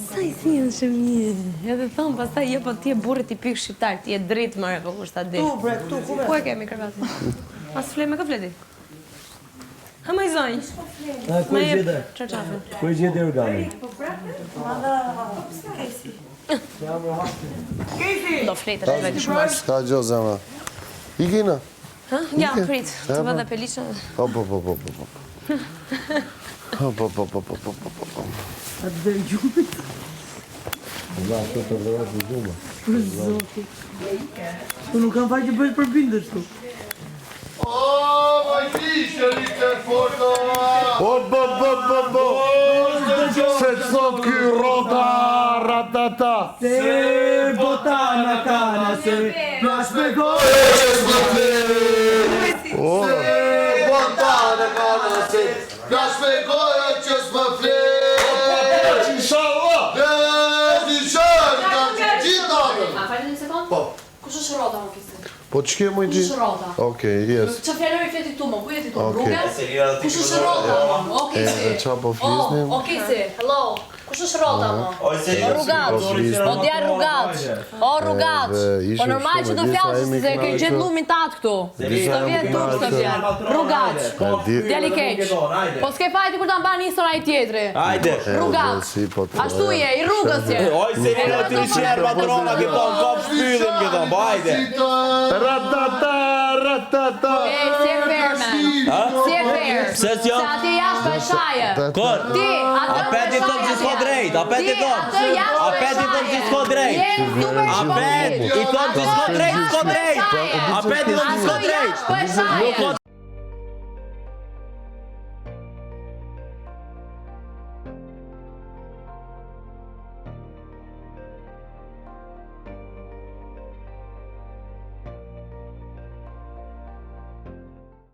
Sa i si janë shëmije. Edhe thonë, pastaj je po ti e burrit i pikë shqiptar, ti e dritë mëre, po kushta di. Tu, bre, tu, ku Ku e kemi kravatin? As fle me ka fleti? Ha më i zonjë. ku e gjete? Çarçafën. Ku e gjete organin? Do fletë të vetë shumë. Ska gjo zemra. I kina? Ja, prit, të vë dhe pelishën. Po. A të dhe gjumit? Da, të të vërët në gjumë. Për zoti. Tu nuk kam faj që bësh për bindës tu. O, vajtishe, rite foto! O, se të sot ky rota, ratata! Se botana kana, se plash me gojë. Se botana kana, se plash me gojë që s'më flet! Inshallah! A falë një sekundë? Po. Kush është rrota më kiste? Po që ke më i Kush është rrota? Okej, yes. Që fjalloj i fletit tu më, ku jeti tu? Okej. Rruga? Kush është rrota më? Okej si. Qa po flisnim? Okej si, hello. Kush është rrota më? Rrugat, o dja rrugat, o rrugat. Po normal që do flasë se ke gjithë lumin tatë këtu. Së vjetë tu së vjetë. Rrugat, djali keq. Po s'ke fajti kur ta mba njësër a i tjetëri. Hajde. Rrugat, ashtu je, i rrugës je. Oj, se një në të qerë patrona, ke po në kop shpyllën këto, po hajde. Ratata! E, si e fair, man. Si e fair. Pse s'jo? Se ati jashtë për shaje. Kur? Ti, atë A peti thëmë që s'ko drejt, a peti thëmë. A peti thëmë që s'ko drejt. A peti i thëmë që s'ko drejt, s'ko drejt. A peti thëmë që s'ko drejt. Nuk ko